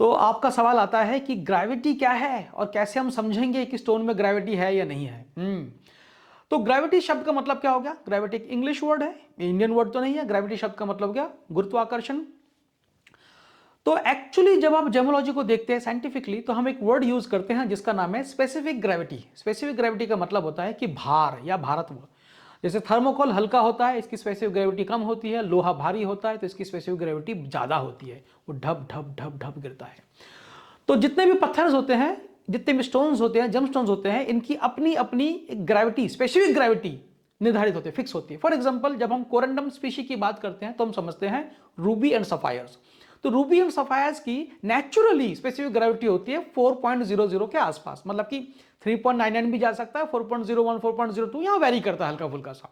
तो आपका सवाल आता है कि ग्रेविटी क्या है और कैसे हम समझेंगे कि स्टोन में ग्रेविटी है या नहीं है। तो ग्रेविटी शब्द का मतलब क्या हो गया? ग्रेविटी एक इंग्लिश वर्ड है, इंडियन वर्ड तो नहीं है। ग्रेविटी शब्द का मतलब क्या? गुरुत्वाकर्षण। तो एक्चुअली जब आप जेमोलॉजी को देखते हैं साइंटिफिकली, तो हम एक वर्ड यूज करते हैं जिसका नाम है स्पेसिफिक ग्रेविटी। स्पेसिफिक ग्रेविटी का मतलब होता है कि भार या भारत्व। जैसे थर्मोकोल हल्का होता है, इसकी स्पेसिफिक ग्रेविटी कम होती है। लोहा भारी होता है तो इसकी स्पेसिफिक ग्रेविटी ज्यादा होती है, वो ढप ढप ढप ढप गिरता है। तो जितने भी पत्थर होते हैं, जितने भी स्टोन्स होते हैं, जम स्टोन्स होते हैं, इनकी अपनी अपनी ग्रेविटी, स्पेसिफिक ग्रेविटी निर्धारित होती है, फिक्स होती है। फॉर एग्जांपल, जब हम कोरंडम स्पीशी की बात करते हैं तो हम समझते हैं रूबी एंड सफायर्स। तो रूबी एंड सफायर्स की नेचुरली स्पेसिफिक ग्रेविटी होती है 4.00 के आसपास, मतलब कि 3.99 भी जा सकता है, 4.01, 4.02 यहां वेरी करता है हल्का फुल्का सा।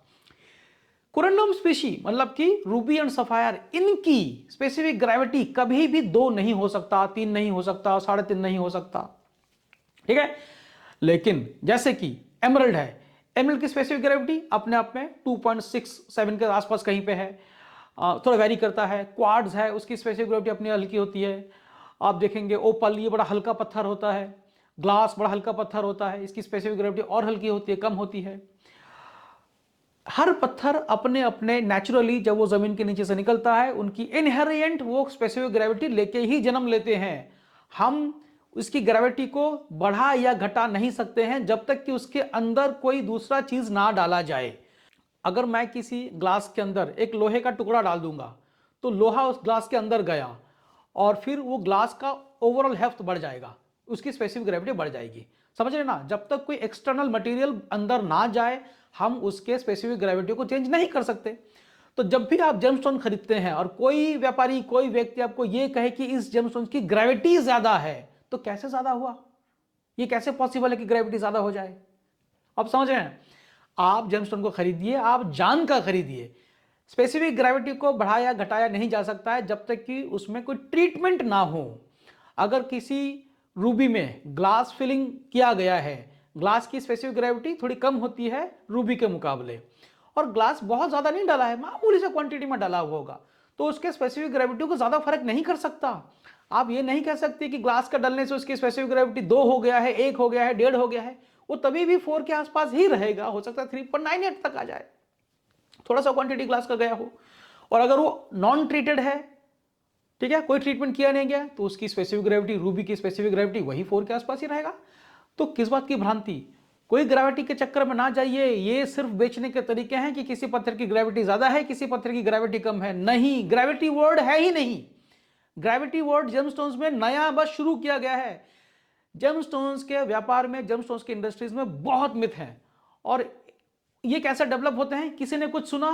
कोरंडम स्पीशी मतलब कि रूबी एंड सफायर, इनकी स्पेसिफिक ग्रेविटी कभी भी 2 नहीं हो सकता, 3 नहीं हो सकता, 3.5 नहीं हो सकता, ठीक है। लेकिन जैसे कि एमरल्ड है, एमरल्ड की स्पेसिफिक ग्रेविटी अपने आप में 2.67 के आसपास कहीं पे है, थोड़ा वेरी करता है। क्वार्ट्ज है, उसकी स्पेसिफिक ग्रेविटी अपनी हल्की होती है। आप देखेंगे ओपल, ये बड़ा हल्का पत्थर होता है। ग्लास बड़ा हल्का पत्थर होता है, इसकी स्पेसिफिक ग्रेविटी और हल्की होती है, कम होती है। हर पत्थर अपने अपने नेचुरली जब वो जमीन के नीचे से निकलता है, उनकी इनहेरिएंट वो स्पेसिफिक ग्रेविटी लेके ही जन्म लेते हैं। हम उसकी ग्रेविटी को बढ़ा या घटा नहीं सकते हैं जब तक कि उसके अंदर कोई दूसरा चीज ना डाला जाए। अगर मैं किसी ग्लास के अंदर एक लोहे का टुकड़ा डाल दूंगा तो लोहा उस ग्लास के अंदर गया और फिर वो ग्लास का ओवरऑल हेफ्ट बढ़ जाएगा, उसकी स्पेसिफिक ग्रेविटी बढ़ जाएगी। समझ रहे ना? जब तक कोई एक्सटर्नल मटेरियल अंदर ना जाए हम उसके स्पेसिफिक ग्रेविटी को चेंज नहीं कर सकते। तो जब भी आप जेमस्टोन खरीदते हैं और कोई व्यापारी, कोई व्यक्ति आपको यह कहे कि इस जेमस्टोन की ग्रेविटी ज्यादा है, तो कैसे ज्यादा हुआ? ये कैसे पॉसिबल है कि ग्रेविटी ज्यादा हो जाए? आप समझ रहे हैं? आप जेमस्टोन को खरीदिए, आप जान का खरीदिए। स्पेसिफिक ग्रेविटी को बढ़ाया घटाया नहीं जा सकता है जब तक कि उसमें कोई ट्रीटमेंट ना हो। अगर किसी रूबी में ग्लास फिलिंग किया गया है, ग्लास की स्पेसिफिक ग्रेविटी थोड़ी कम होती है रूबी के मुकाबले, और ग्लास बहुत ज्यादा नहीं डाला है, मामूली से क्वांटिटी में डाला हुआ होगा, तो उसके स्पेसिफिक ग्रेविटी को ज्यादा फर्क नहीं कर सकता। आप ये नहीं कह सकते कि ग्लास का डलने से उसकी स्पेसिफिक ग्रेविटी 2 हो गया है, 1 हो गया है, 1.5 हो गया है। वो तभी भी 4 के आसपास ही रहेगा, हो सकता है 3.98 तक आ जाए, थोड़ा सा क्वांटिटी ग्लास का गया हो। और अगर वो नॉन ट्रीटेड है, ठीक है, कोई ट्रीटमेंट किया नहीं गया, तो उसकी स्पेसिफिक ग्रेविटी, रूबी की स्पेसिफिक ग्रेविटी वही 4 के आसपास ही रहेगा। तो किस बात की भ्रांति? कोई ग्रेविटी के चक्कर में ना जाइए। ये सिर्फ बेचने के तरीके हैं कि किसी पत्थर की ग्रेविटी ज्यादा है, किसी पत्थर की ग्रेविटी कम है। नहीं, ग्रेविटी वर्ड है ही नहीं। ग्रेविटी वर्ड जेमस्टोन्स में नया बस शुरू किया गया है। जेमस्टोन्स के व्यापार में, जेमस्टोन्स की इंडस्ट्रीज में बहुत मिथ हैं। और ये कैसे डेवलप होते हैं? किसी ने कुछ सुना,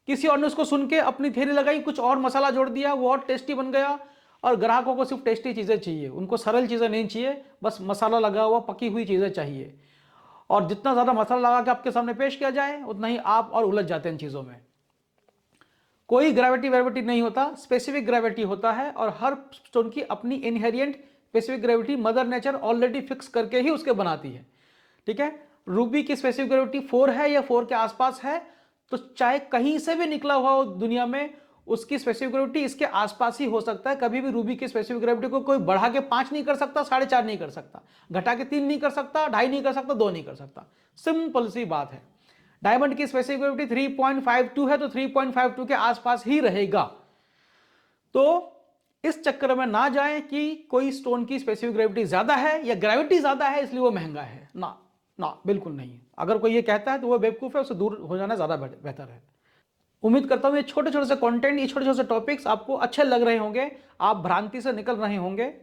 किसी और ने उसको सुन के अपनी थ्योरी लगाई, कुछ और मसाला जोड़ दिया, वो और टेस्टी बन गया। और ग्राहकों को सिर्फ टेस्टी चीजें चाहिए, उनको सरल चीजें नहीं चाहिए, बस मसाला लगा हुआ पकी हुई चीजें चाहिए। और जितना ज्यादा मसाला लगा के आपके सामने पेश किया जाए, उतना ही आप और उलझ जाते हैं इन चीजों में। कोई ग्रेविटी वेविटी नहीं होता, स्पेसिफिक ग्रेविटी होता है। और हर स्टोन की अपनी inherent specific gravity mother nature already fix करके ही उसके बनाती है, ठीक है। रूबी की स्पेसिफिक ग्रेविटी 4 है या 4 के आसपास है, तो चाहे कहीं से भी निकला हुआ हो दुनिया में, उसकी स्पेसिफिक ग्रेविटी इसके आसपास ही हो सकता है। कभी भी रूबी की स्पेसिफिक ग्रेविटी को कोई बढ़ा के 5 नहीं कर सकता, 4.5 नहीं कर सकता, घटा के 3 नहीं कर सकता, 2.5 नहीं कर सकता, 2 नहीं कर सकता। सिंपल सी बात है। डायमंड की स्पेसिफिक ग्रेविटी 3.52 है, तो 3.52 के आसपास ही रहेगा। तो इस चक्कर में ना जाएं कि कोई स्टोन की स्पेसिफिक ग्रेविटी ज्यादा है या ग्रेविटी ज्यादा है इसलिए वो महंगा है। ना ना, बिल्कुल नहीं। अगर कोई ये कहता है तो वो बेवकूफ है, उससे दूर हो जाना ज्यादा बेहतर है। उम्मीद करता हूं ये छोटे छोटे से कंटेंट, ये छोटे छोटे से टॉपिक्स आपको अच्छे लग रहे होंगे, आप भ्रांति से निकल रहे होंगे।